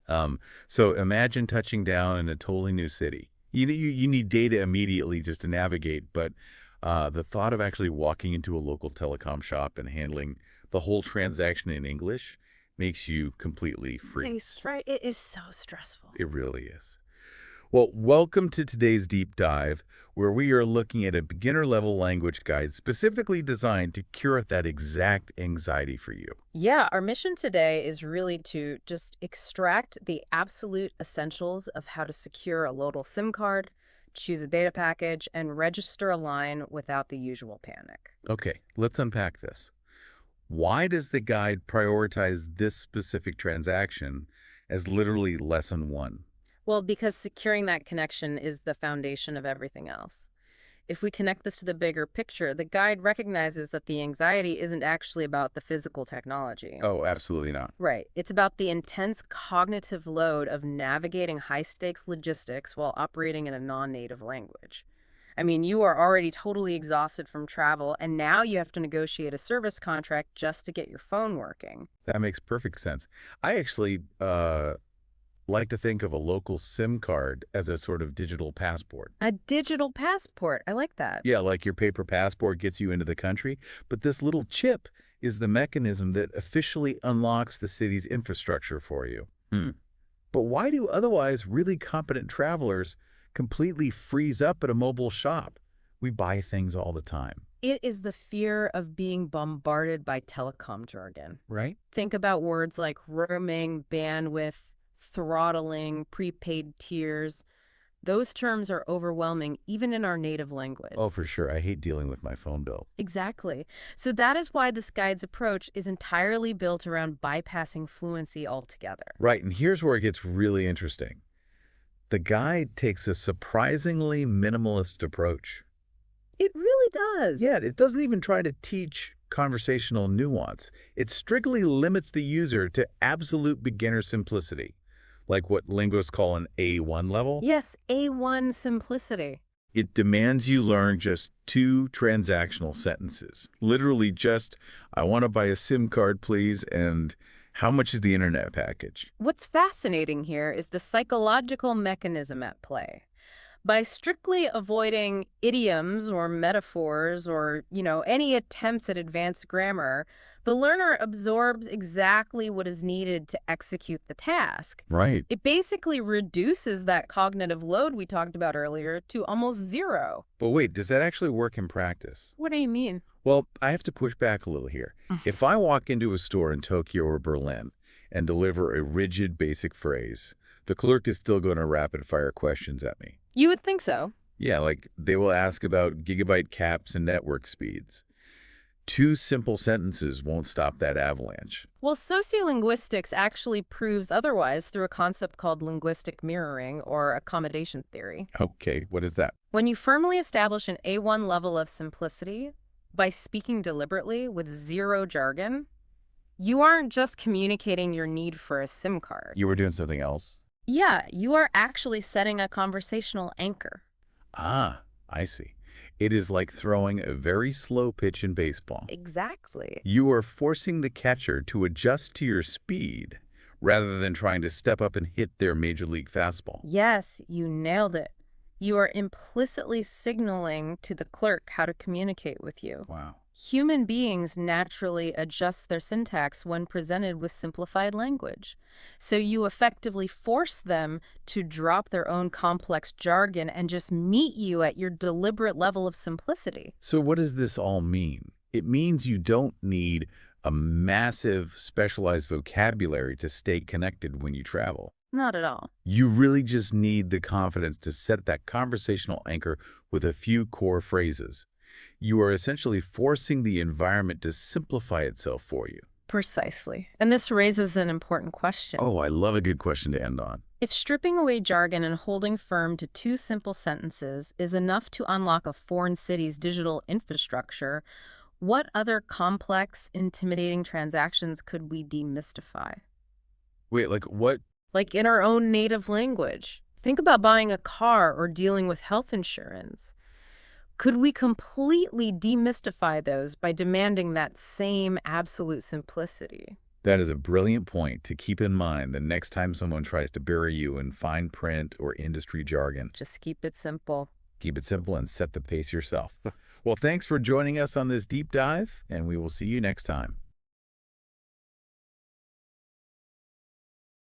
So imagine touching down in a totally new city. You need data immediately just to navigate, but the thought of actually walking into a local telecom shop and handling the whole transaction in English makes you completely freeze. Right. It is so stressful. It really is. Well, welcome to today's deep dive, where we are looking at a beginner level language guide specifically designed to cure that exact anxiety for you. Yeah, our mission today is really to just extract the absolute essentials of how to secure a local SIM card, choose a data package, and register a line without the usual panic. Okay, let's unpack this. Why does the guide prioritize this specific transaction as literally lesson one? Well, because securing that connection is the foundation of everything else. If we connect this to the bigger picture, the guide recognizes that the anxiety isn't actually about the physical technology. Oh, absolutely not. Right. It's about the intense cognitive load of navigating high stakes logistics while operating in a non native language. I mean, you are already totally exhausted from travel, and now you have to negotiate a service contract just to get your phone working. That makes perfect sense. I actually like to think of a local SIM card as a sort of digital passport. A digital passport. I like that. Yeah, like your paper passport gets you into the country, but this little chip is the mechanism that officially unlocks the city's infrastructure for you. But why do otherwise really competent travelers completely freeze up at a mobile shop? We buy things all the time, It is the fear of being bombarded by telecom jargon. right? Think about words like roaming, bandwidth, throttling, prepaid tiers. Those terms are overwhelming even in our native Oh, language. for sure. I hate dealing with my phone bill. Exactly. So that is why this guide's approach is entirely built around bypassing fluency altogether. Right, and here's where it gets really interesting. The guide takes a surprisingly minimalist approach. It really does. Yeah, it doesn't even try to teach conversational nuance. It strictly limits the user to absolute beginner simplicity, like what linguists call an A1 level. Yes, A1 simplicity. It demands you learn just two transactional sentences. Literally just, I want to buy a SIM card, please, and how much is the internet package? What's fascinating here is the psychological mechanism at play. By strictly avoiding idioms or metaphors or, any attempts at advanced grammar, the learner absorbs exactly what is needed to execute the task. Right. It basically reduces that cognitive load we talked about earlier to almost zero. But wait, does that actually work in practice? What do you mean? Well, I have to push back a little here. If I walk into a store in Tokyo or Berlin and deliver a rigid basic phrase, the clerk is still going to rapid fire questions at me. You would think so. Yeah, like they will ask about gigabyte caps and network speeds. Two simple sentences won't stop that avalanche. Well, sociolinguistics actually proves otherwise through a concept called linguistic mirroring or accommodation theory. Okay, what is that? When you firmly establish an A1 level of simplicity by speaking deliberately with zero jargon, you aren't just communicating your need for a SIM card. You were doing something else? Yeah, you are actually setting a conversational anchor. Ah, I see. It is like throwing a very slow pitch in baseball. Exactly. You are forcing the catcher to adjust to your speed rather than trying to step up and hit their major league fastball. Yes, you nailed it. You are implicitly signaling to the clerk how to communicate with you. Wow. Human beings naturally adjust their syntax when presented with simplified language. So you effectively force them to drop their own complex jargon and just meet you at your deliberate level of simplicity. So what does this all mean? It means you don't need a massive specialized vocabulary to stay connected when you travel. Not at all. You really just need the confidence to set that conversational anchor with a few core phrases. You are essentially forcing the environment to simplify itself for you. Precisely. And this raises an important question. Oh, I love a good question to end on. If stripping away jargon and holding firm to two simple sentences is enough to unlock a foreign city's digital infrastructure, what other complex, intimidating transactions could we demystify? Wait, like what? Like in our own native language. Think about buying a car or dealing with health insurance. Could we completely demystify those by demanding that same absolute simplicity? That is a brilliant point to keep in mind the next time someone tries to bury you in fine print or industry jargon. Just keep it simple. Keep it simple and set the pace yourself. Well, thanks for joining us on this deep dive, and we will see you next time.